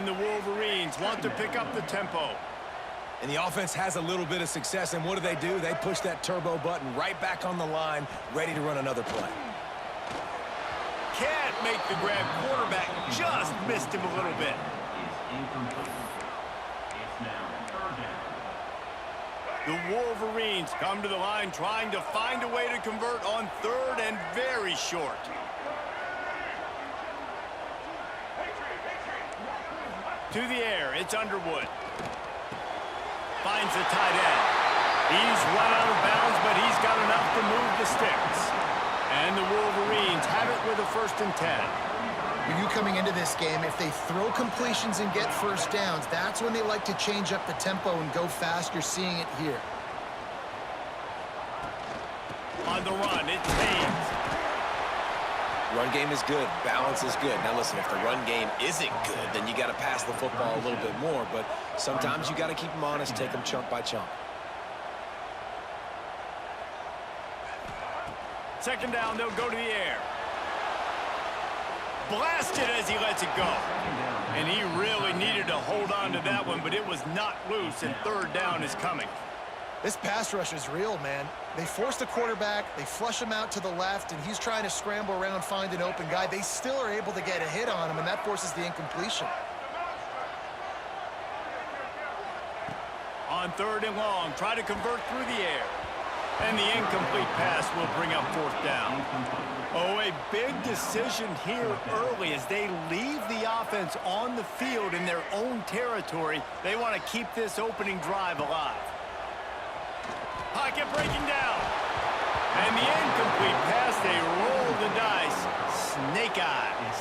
the Wolverines want to pick up the tempo. And the offense has a little bit of success, and what do? They push that turbo button right back on the line, ready to run another play. Can't make the grab. Quarterback just missed him a little bit. The Wolverines come to the line trying to find a way to convert on third and very short. To the air, it's Underwood. Finds the tight end. He's run out of bounds, but he's got enough to move the sticks. And the Wolverines have it with a 1st and 10. When you coming into this game, if they throw completions and get first downs, that's when they like to change up the tempo and go fast. You're seeing it here. On the run, it's Haynes. Run game is good. Balance is good. Now listen, if the run game isn't good, then you got to pass the football a little bit more. But sometimes you got to keep them honest, take them chunk by chunk. 2nd down, they'll go to the air. Blasted as he lets it go. And he really needed to hold on to that one, but it was not loose, and 3rd down is coming. This pass rush is real, man. They force the quarterback, they flush him out to the left, and he's trying to scramble around, find an open guy. They still are able to get a hit on him, and that forces the incompletion. On 3rd and long, try to convert through the air. And the incomplete pass will bring up 4th down. Oh, a big decision here early as they leave the offense on the field in their own territory. They want to keep this opening drive alive. Pocket breaking down. And the incomplete pass, they roll the dice. Snake eyes.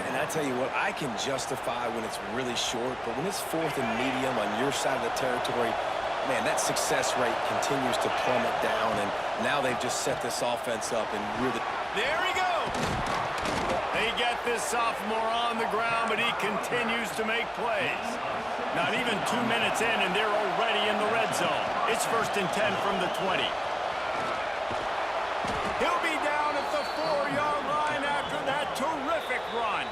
And I tell you what, I can justify when it's really short, but when it's 4th and medium on your side of the territory, man, that success rate continues to plummet down, and now they've just set this offense up and really... There he goes! They get this sophomore on the ground, but he continues to make plays. Not even 2 minutes in, and they're already in the red zone. It's 1st and 10 from the 20. He'll be down at the 4-yard line after that terrific run.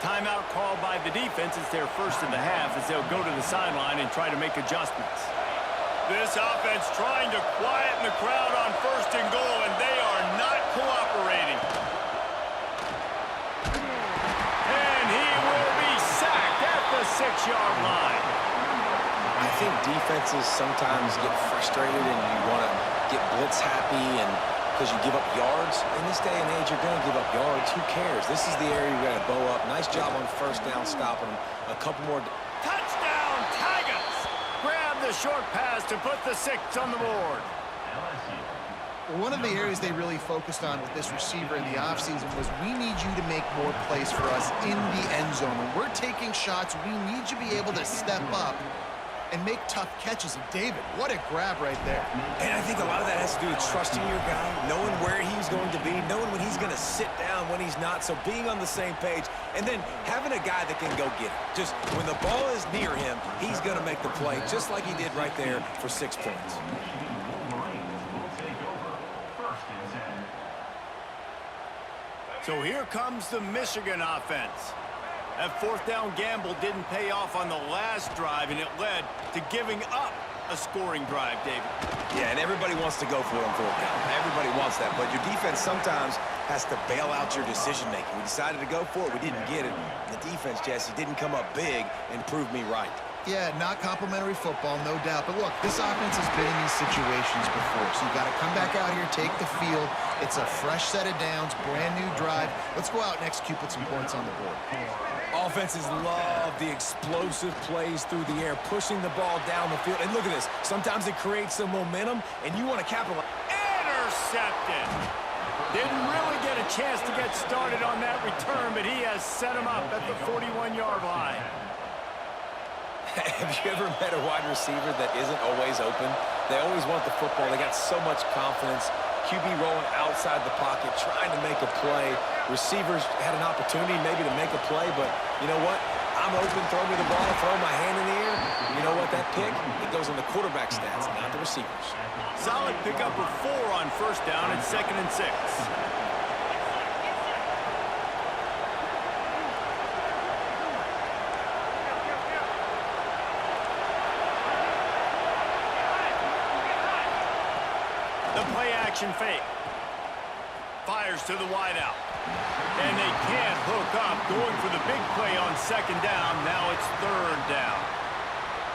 Timeout called by the defense. It's their 1st of the half as they'll go to the sideline and try to make adjustments. This offense trying to quieten the crowd on 1st and goal, and they are not cooperating. And he will be sacked at the 6-yard line. I think defenses sometimes get frustrated and you want to get blitz happy and because you give up yards. In this day and age, you're going to give up yards. Who cares? This is the area you're going to bow up. Nice job on 1st down stopping them. A couple more. Touchdown, Tigers! Grab the short pass to put the 6 on the board. One of the areas they really focused on with this receiver in the offseason was we need you to make more plays for us in the end zone. When we're taking shots, we need you to be able to step up and make tough catches. And David, what a grab right there. And I think a lot of that has to do with trusting your guy, knowing where he's going to be, knowing when he's going to sit down, when he's not, so being on the same page, and then having a guy that can go get it. Just when the ball is near him, he's going to make the play, just like he did right there for 6 points. So here comes the Michigan offense. That 4th down gamble didn't pay off on the last drive, and it led to giving up a scoring drive, David. Yeah, and everybody wants to go for it on 4th down. Everybody wants that, but your defense sometimes has to bail out your decision-making. We decided to go for it. We didn't get it. The defense, Jesse, didn't come up big and prove me right. Yeah, not complimentary football, no doubt. But look, this offense has been in these situations before. So you got to come back out here, take the field. It's a fresh set of downs, brand new drive. Let's go out and execute, put some points on the board. Offenses love the explosive plays through the air, pushing the ball down the field. And look at this. Sometimes it creates some momentum, and you want to capitalize. Intercepted. Didn't really get a chance to get started on that return, but he has set him up at the 41-yard line. Have you ever met a wide receiver that isn't always open? They always want the football. They got so much confidence. QB rolling outside the pocket, trying to make a play. Receivers had an opportunity maybe to make a play, but you know what? I'm open, throw me the ball, throw my hand in the air. You know what? That pick, it goes in the quarterback stats, not the receivers. Solid pickup of 4 on 1st down and 2nd and 6. play-action fake. Fires to the wideout. And they can't hook up, going for the big play on second down. Now it's third down.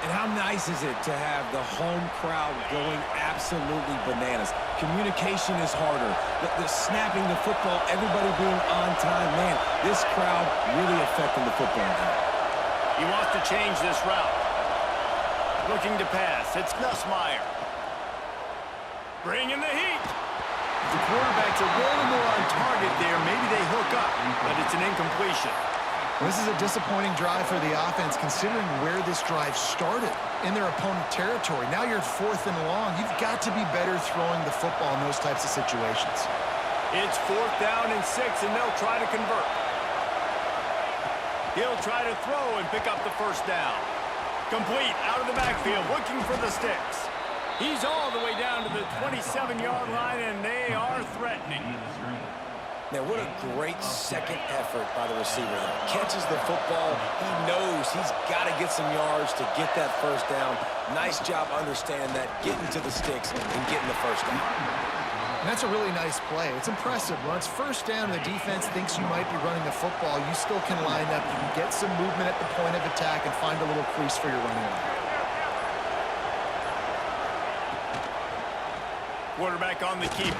And how nice is it to have the home crowd going absolutely bananas? Communication is harder. The snapping the football, everybody being on time. Man, this crowd really affecting the football game. He wants to change this route. Looking to pass. It's Nussmeier. Bringing the heat. The quarterback's a little more on target there. Maybe they hook up, but it's an incompletion. This is a disappointing drive for the offense, considering where this drive started, in their opponent territory. Now you're 4th and long. You've got to be better throwing the football in those types of situations. It's 4th down and 6, and they'll try to convert. He'll try to throw and pick up the first down. Complete out of the backfield, looking for the sticks. He's all the way down to the 27-yard line, and they are threatening. Man, what a great second effort by the receiver there. Catches the football. He knows he's got to get some yards to get that first down. Nice job understanding that, getting to the sticks and getting the first down. And that's a really nice play. It's impressive. When it's first down and the defense thinks you might be running the football, you still can line up. You can get some movement at the point of attack and find a little crease for your running line. Quarterback on the keeper.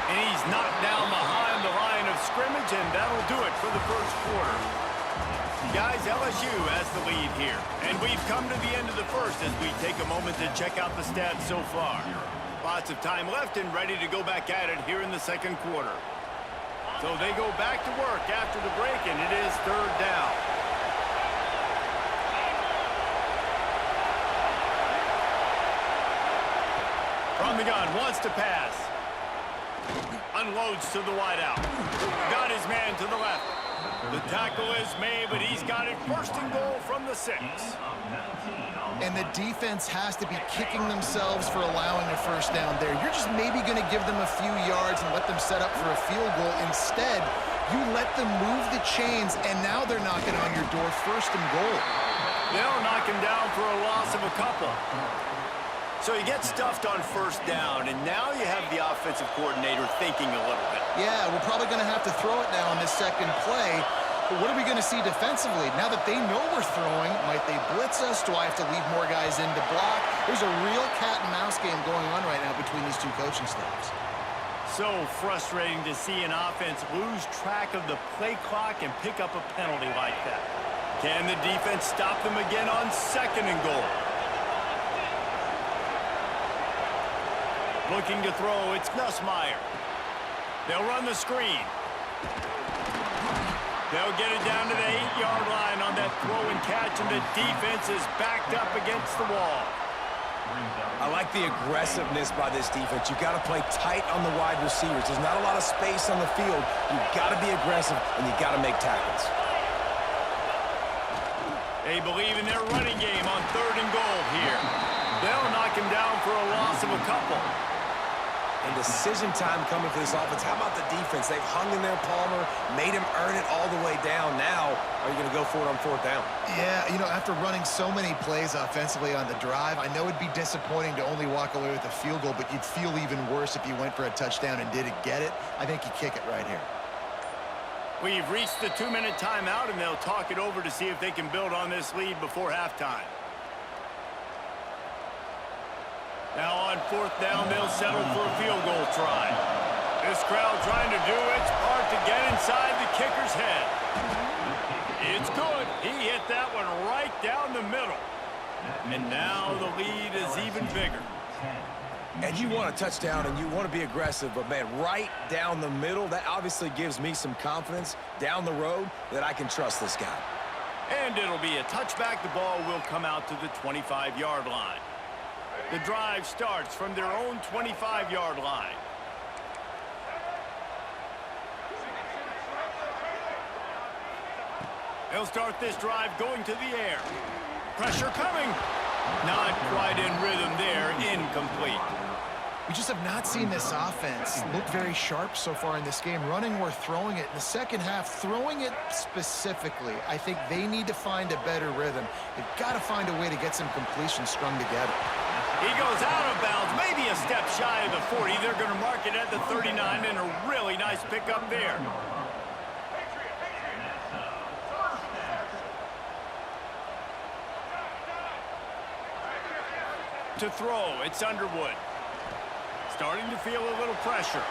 And he's knocked down behind the line of scrimmage, and that'll do it for the first quarter. Guys, LSU has the lead here. And we've come to the end of the first as we take a moment to check out the stats so far. Lots of time left and ready to go back at it here in the second quarter. So they go back to work after the break, and it is third down. From the gun, wants to pass. Unloads to the wideout. Got his man to the left. The tackle is made, but he's got it first and goal from the 6. And the defense has to be kicking themselves for allowing a first down there. You're just maybe going to give them a few yards and let them set up for a field goal. Instead, you let them move the chains, and now they're knocking on your door first and goal. They'll knock him down for a loss of a couple. So you get stuffed on first down, and now you have the offensive coordinator thinking a little bit. Yeah, we're probably going to have to throw it now on this second play. But what are we going to see defensively? Now that they know we're throwing, might they blitz us? Do I have to leave more guys in to block? There's a real cat and mouse game going on right now between these two coaching staffs. So frustrating to see an offense lose track of the play clock and pick up a penalty like that. Can the defense stop them again on second and goal? Looking to throw, it's Nussmeier. They'll run the screen. They'll get it down to the 8-yard line on that throw and catch, and the defense is backed up against the wall. I like the aggressiveness by this defense. You've got to play tight on the wide receivers. There's not a lot of space on the field. You've got to be aggressive, and you've got to make tackles. They believe in their running game on third and goal here. They'll knock him down for a loss of a couple. And decision time coming for this offense. How about the defense? They've hung in there, Palmer, made him earn it all the way down. Now, are you going to go for it on fourth down? Yeah, you know, after running so many plays offensively on the drive, I know it'd be disappointing to only walk away with a field goal, but you'd feel even worse if you went for a touchdown and didn't get it. I think you kick it right here. We've reached the 2-minute timeout, and they'll talk it over to see if they can build on this lead before halftime. Now on fourth down, they'll settle for a field goal try. This crowd trying to do its part to get inside the kicker's head. It's good. He hit that one right down the middle. And now the lead is even bigger. And you want a touchdown and you want to be aggressive, but man, right down the middle, that obviously gives me some confidence down the road that I can trust this guy. And it'll be a touchback. The ball will come out to the 25-yard line. The drive starts from their own 25-yard line. They'll start this drive going to the air. Pressure coming. Not quite in rhythm there. Incomplete. We just have not seen this offense look very sharp so far in this game, running or throwing it. In the second half, throwing it specifically, I think they need to find a better rhythm. They've got to find a way to get some completions strung together. He goes out of bounds, maybe a step shy of the 40. They're going to mark it at the 39, and a really nice pickup there. To throw, it's Underwood. Starting to feel a little pressure.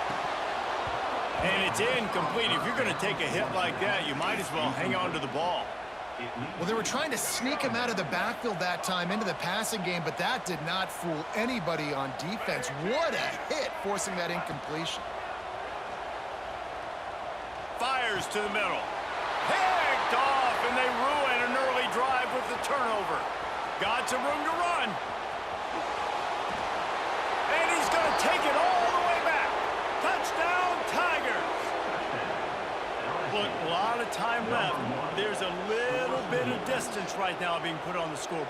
And it's incomplete. If you're going to take a hit like that, you might as well hang on to the ball. Well, they were trying to sneak him out of the backfield that time into the passing game, but that did not fool anybody on defense. What a hit, forcing that incompletion. Fires to the middle. Picked off, and they ruin an early drive with the turnover. Got some room to run. And he's going to take it all the way back. Touchdown, Tigers. Look, a lot of time left. There's a little bit of distance right now being put on the scoreboard.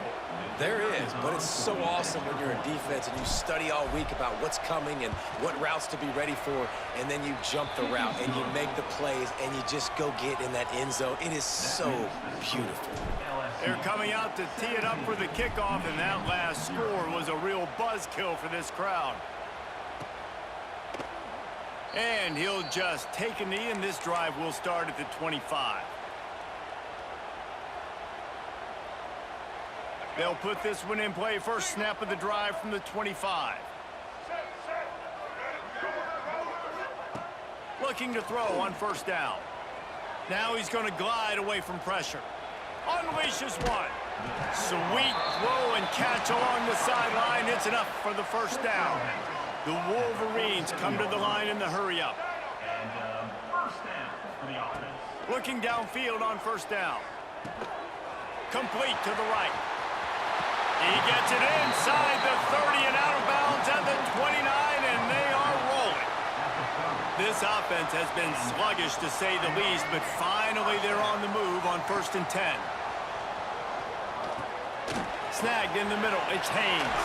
There is, but it's so awesome when you're in defense and you study all week about what's coming and what routes to be ready for, and then you jump the route and you make the plays and you just go get in that end zone. It is so beautiful. They're coming out to tee it up for the kickoff, and that last score was a real buzzkill for this crowd. And he'll just take a knee, and this drive will start at the 25. They'll put this one in play. First snap of the drive from the 25. Looking to throw on first down. Now he's going to glide away from pressure. Unleashes one. Sweet throw and catch along the sideline. It's enough for the first down. The Wolverines come to the line in the hurry-up. Looking downfield on first down. Complete to the right. He gets it inside the 30 and out of bounds at the 29, and they are rolling. This offense has been sluggish, to say the least, but finally they're on the move on 1st and 10. Snagged in the middle. It's Haynes.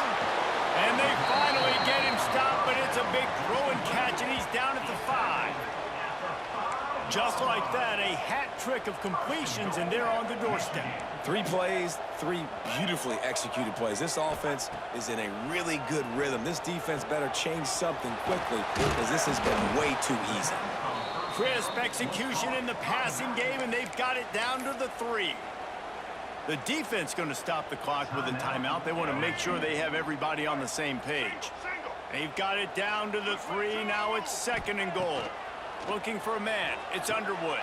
And they finally get him stopped, but it's a big throw and catch, and he's down at the 5. Just like that, a hat trick of completions, and they're on the doorstep. 3 plays, 3 beautifully executed plays. This offense is in a really good rhythm. This defense better change something quickly because this has been way too easy. Crisp execution in the passing game, and they've got it down to the 3. The defense going to stop the clock with a timeout. They want to make sure they have everybody on the same page. They've got it down to the 3. Now it's 2nd and goal. Looking for a man. It's Underwood.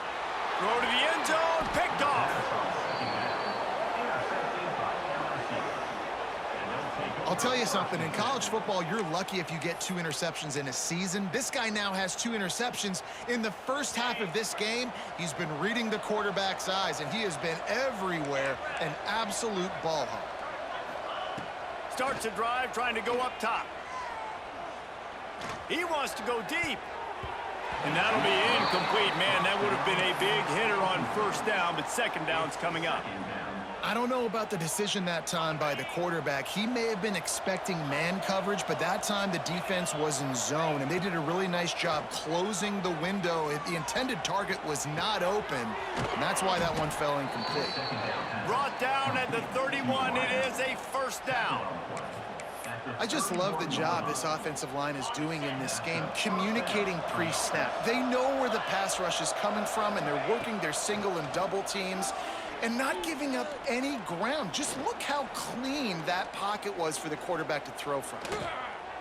Throw to the end zone. Picked off. I'll tell you something, in college football, you're lucky if you get 2 interceptions in a season. This guy now has 2 interceptions. In the first half of this game, he's been reading the quarterback's eyes, and he has been everywhere, an absolute ball hawk. Starts a drive trying to go up top. He wants to go deep. And that'll be incomplete. Man, that would have been a big hitter on first down, but second down's coming up. I don't know about the decision that time by the quarterback. He may have been expecting man coverage, but that time the defense was in zone, and they did a really nice job closing the window. The intended target was not open, and that's why that one fell incomplete. Brought down at the 31. It is a first down. I just love the job this offensive line is doing in this game, communicating pre-snap. They know where the pass rush is coming from, and they're working their single and double teams and not giving up any ground. Just look how clean that pocket was for the quarterback to throw from.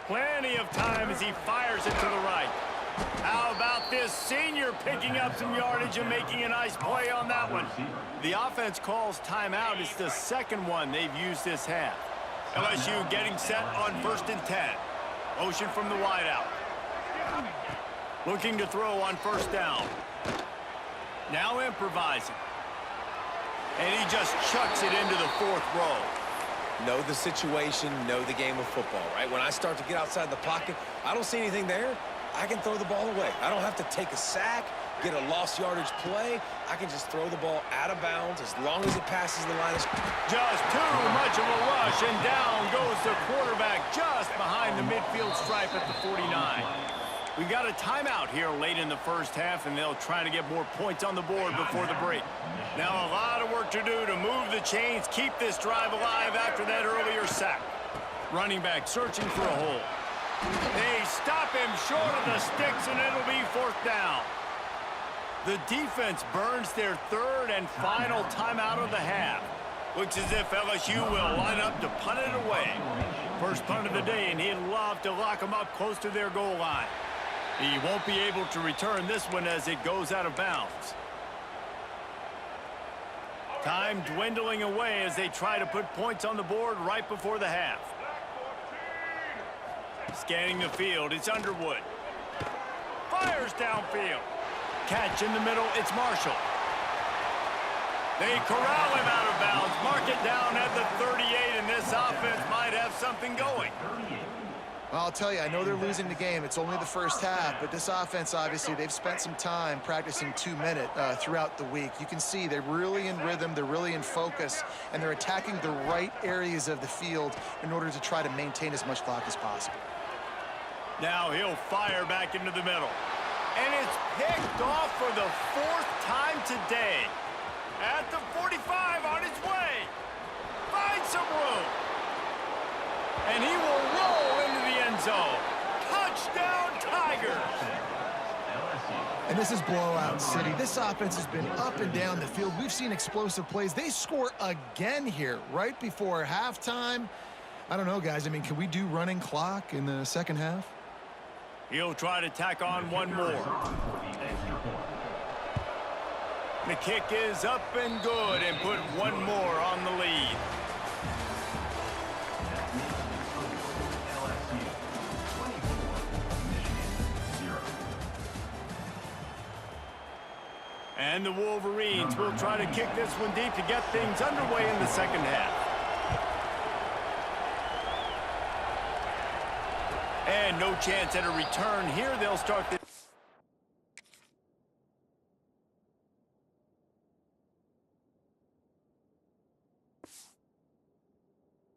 Plenty of time as he fires it to the right. How about this senior picking up some yardage and making a nice play on that one? The offense calls timeout. It's the second one they've used this half. LSU getting set on 1st and 10. Motion from the wideout. Looking to throw on first down. Now improvising. And he just chucks it into the 4th row. Know the situation, know the game of football, right? When I start to get outside the pocket, I don't see anything there. I can throw the ball away. I don't have to take a sack, get a lost yardage play. I can just throw the ball out of bounds as long as it passes the line of scrimmage. Just too much of a rush, and down goes the quarterback just behind the midfield stripe at the 49. We've got a timeout here late in the first half, and they'll try to get more points on the board before the break. Now a lot of work to do to move the chains, keep this drive alive after that earlier sack. Running back searching for a hole. They stop him short of the sticks, and it'll be fourth down. The defense burns their third and final timeout of the half. Looks as if LSU will line up to punt it away. First punt of the day, and he'd love to lock them up close to their goal line. He won't be able to return this one as it goes out of bounds. Time dwindling away as they try to put points on the board right before the half. Scanning the field, it's Underwood. Fires downfield. Catch in the middle, it's Marshall. They corral him out of bounds, mark it down at the 38, and this offense might have something going. Well, I'll tell you, I know they're losing the game. It's only the first half, but this offense, obviously, they've spent some time practicing 2-minute throughout the week. You can see they're really in rhythm, they're really in focus, and they're attacking the right areas of the field in order to try to maintain as much clock as possible. Now he'll fire back into the middle. And it's picked off for the fourth time today. At the 45 on his way. Finds some room. And he will roll into the end zone. Touchdown, Tigers. And this is blowout city. This offense has been up and down the field. We've seen explosive plays. They score again here right before halftime. I don't know, guys. I mean, can we do running clock in the second half? He'll try to tack on one more. The kick is up and good and put one more on the lead. And the Wolverines will try to kick this one deep to get things underway in the second half. And no chance at a return here. They'll start the